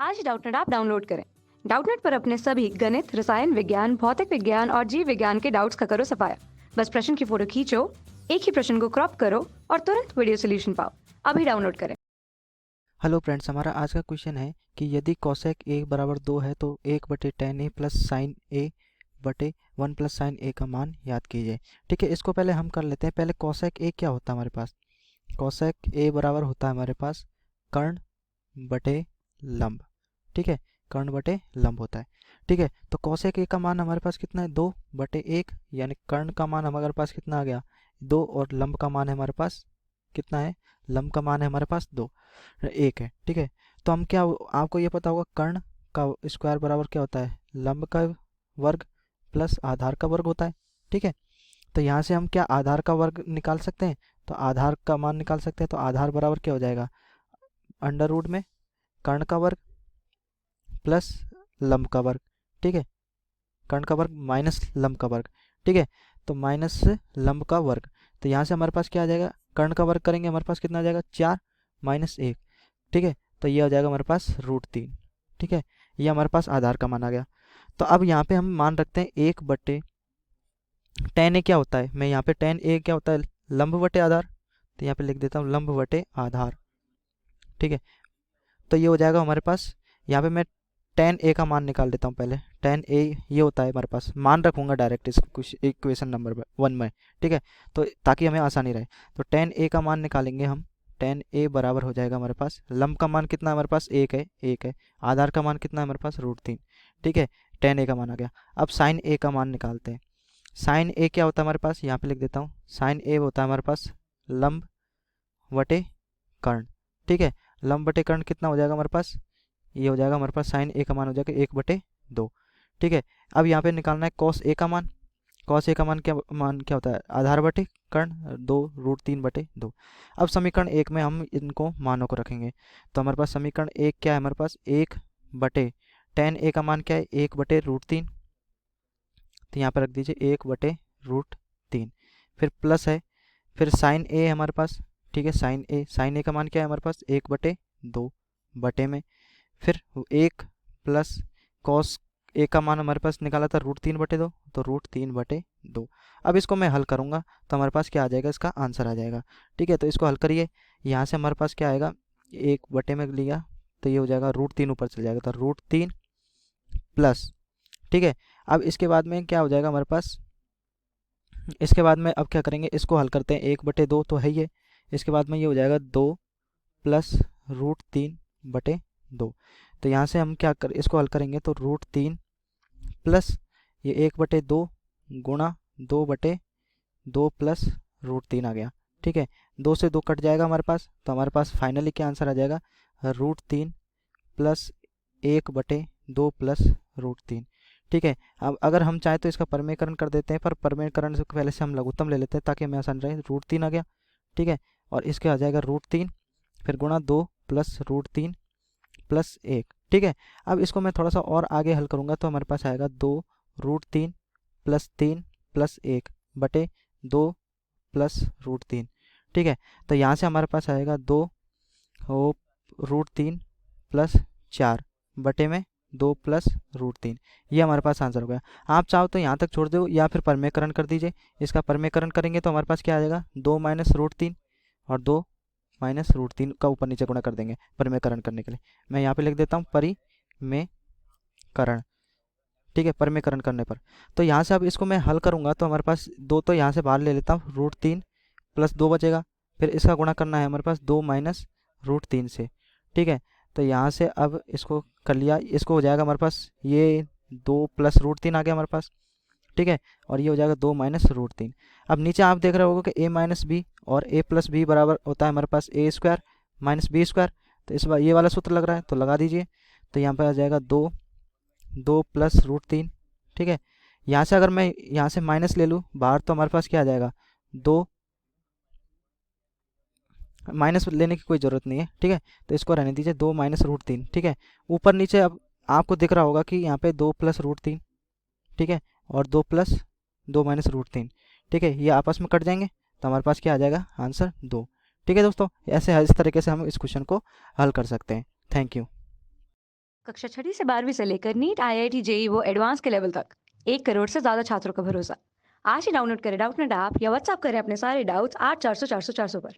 आज Doubtnut app download करें। Doubtnut पर अपने सभी गणित, रसायन विज्ञान, भौतिक विज्ञान और जीव विज्ञान के डाउट्स का करो सफाया। बस प्रश्न की फोटो खींचो, एक ही प्रश्न को क्रॉप करो और तुरंत वीडियो सोल्यूशन पाओ। अभी डाउनलोड करें। हेलो फ्रेंड्स, हमारा आज का क्वेश्चन है कि यदि कोसेक ए बराबर 2 है तो 1/tan a प्लस साइन ए बटे 1 प्लस साइन ए का मान याद कीजिए। ठीक है, इसको पहले हम कर लेते हैं। पहले कोसेक ए क्या होता है हमारे पास? कोसेक ए बराबर होता है हमारे पास कर्ण बटे लंब। ठीक है, कर्ण बटे लंब होता है। ठीक है, तो कोसेक ए का मान हमारे पास कितना है? 2/1, यानी कर्ण का मान हमारे पास कितना आ गया? 2, और लंब का मान है हमारे पास कितना है? लंब का मान है हमारे पास 2, 1 है। ठीक है, तो हम क्या, आपको ये पता होगा कर्ण का स्क्वायर बराबर क्या होता है? लंब का वर्ग प्लस आधार का वर्ग होता है। ठीक है, तो यहाँ से हम क्या आधार का वर्ग निकाल सकते हैं? तो आधार का मान निकाल सकते हैं। तो आधार बराबर क्या हो जाएगा? अंडर रूट में कर्ण का वर्ग प्लस लंब का वर्ग। ठीक है, कर्ण का वर्ग माइनस लंब का वर्ग। ठीक है, तो माइनस लंब का वर्ग। तो यहाँ से हमारे पास क्या आ जाएगा? कर्ण का वर्ग करेंगे हमारे पास कितना आ जाएगा? 4 माइनस 1। ठीक है, तो ये हो जाएगा हमारे पास √3। ठीक है, ये हमारे पास आधार का मान आ गया। तो अब यहाँ पे हम मान रखते हैं 1/tan a क्या होता है? मैं यहाँ पे tan a क्या होता है? लंब बटे आधार। तो यहाँ पे लिख देता हूँ लंब बटे आधार। ठीक है, तो ये हो जाएगा हमारे पास। यहाँ पे मैं tan a का मान निकाल देता हूँ पहले। tan a ये होता है हमारे पास, मान रखूँगा डायरेक्ट इस इक्वेशन नंबर 1 में। ठीक है, तो ताकि हमें आसानी रहे। तो tan a का मान निकालेंगे हम। tan a बराबर हो जाएगा हमारे पास, लंब का मान कितना है हमारे पास? 1 है। आधार का मान कितना है हमारे पास? √3। ठीक है, tan a का मान आ गया। अब sin a का मान निकालते हैं। sin a क्या होता है हमारे पास? यहाँ पे लिख देता हूँ। sin a होता है हमारे पास लंब बटे कर्ण। ठीक है, लंब बटे कर्ण कितना हो जाएगा हमारे पास? ये हो जाएगा हमारे पास साइन ए का मान हो जाएगा 1/2। ठीक है, अब यहाँ पे निकालना है कॉस ए का मान। कॉस ए का मान क्या होता है? आधार बटे कर्ण 2 √3/2। अब समीकरण 1 में हम इनको मानों को रखेंगे। तो हमारे पास समीकरण 1 क्या है हमारे पास? 1/tan a का मान क्या है? 1/√3। तो यहाँ पर रख दीजिए 1/√3। फिर प्लस है, फिर साइन ए है हमारे पास। ठीक है, साइन ए का मान क्या है हमारे पास? 1/2 बटे में, फिर 1 प्लस कॉस ए का मान हमारे पास निकाला था √3/2, तो √3/2। अब इसको मैं हल करूँगा तो हमारे पास क्या आ जाएगा? इसका आंसर आ जाएगा। ठीक है, तो इसको हल करिए। यहाँ से हमारे पास क्या आएगा? 1 में लिया तो ये हो जाएगा √3 ऊपर चल जाएगा, तो √3 प्लस। ठीक है, अब इसके बाद में क्या हो जाएगा हमारे पास? इसके बाद में अब क्या करेंगे? इसको हल करते हैं। 1/2 तो है ही है। इसके बाद में ये हो जाएगा 2 प्लस √3/2। तो यहाँ से हम क्या कर, इसको हल करेंगे तो √3 प्लस ये 1/2 गुणा 2/2 प्लस √3 आ गया। ठीक है, 2 से 2 कट जाएगा हमारे पास, तो हमारे पास फाइनली क्या आंसर आ जाएगा? √3 प्लस 1/2 प्लस √3। ठीक है, अब अगर हम चाहें तो इसका परमेयकरण कर देते हैं, पर परमेयकरण से पहले से हम लघुत्तम ले लेते हैं ताकि हमें आसान रहे। √3 आ गया। ठीक है, और इसके आ जाएगा √3 फिर गुणा 2 प्लस √3 प्लस 1। ठीक है, अब इसको मैं थोड़ा सा और आगे हल करूँगा तो हमारे पास आएगा 2 √3 प्लस 3 प्लस 1 बटे 2 प्लस √3। ठीक है, तो यहाँ से हमारे पास आएगा 2 √3 प्लस 4 बटे में 2 प्लस √3। ये हमारे पास आंसर हो गया। आप चाहो तो यहाँ तक छोड़ दो या फिर परमेयकरण कर दीजिए। इसका परमेयकरण करेंगे तो हमारे पास क्या आ जाएगा? 2 माइनस √3 और 2 माइनस √3 का ऊपर नीचे गुणा कर देंगे परिमेयकरण करने के लिए। मैं यहाँ पे लिख देता हूँ परिमेयकरण। ठीक है, परिमेयकरण करने पर तो यहाँ से अब इसको मैं हल करूँगा तो हमारे पास 2 तो यहाँ से बाहर ले लेता हूँ, √3 प्लस 2 बचेगा। फिर इसका गुणा करना है हमारे पास 2 माइनस √3 से। ठीक है, तो यहाँ से अब इसको कर लिया, इसको हो जाएगा हमारे पास ये 2 प्लस √3 आ गया हमारे पास। ठीक है, और ये हो जाएगा 2 माइनस √3। अब नीचे आप देख रहे होगे कि a माइनस बी और a प्लस बी बराबर होता है हमारे पास a² माइनस b²। तो इस बार ये वाला सूत्र लग रहा है तो लगा दीजिए। तो यहाँ पर आ जाएगा 2 प्लस √3। ठीक है, यहाँ से अगर मैं यहाँ से माइनस ले लूँ बाहर तो हमारे पास क्या आ जाएगा? 2, माइनस लेने की कोई ज़रूरत नहीं है। ठीक है, तो इसको रहने दीजिए 2 माइनस √3। ठीक है, ऊपर नीचे अब आपको दिख रहा होगा कि यहाँ पे 2 प्लस √3। ठीक है, और 2 प्लस 2 माइनस √3। ठीक है, ये आपस में कट जाएंगे तो हमारे पास क्या आ जाएगा? आंसर 2। ठीक है दोस्तों, ऐसे इस तरीके से हम इस क्वेश्चन को हल कर सकते हैं। Thank you. कक्षा 6वीं से 12वीं से लेकर नीट, आईआईटी, जेई वो एडवांस के लेवल तक 1 करोड़ से ज्यादा छात्रों का भरोसा। आज ही डाउनलोड करें डाउटनेट ऐप या व्हाट्सएप करें अपने सारे डाउट्स 8400 400 400 पर।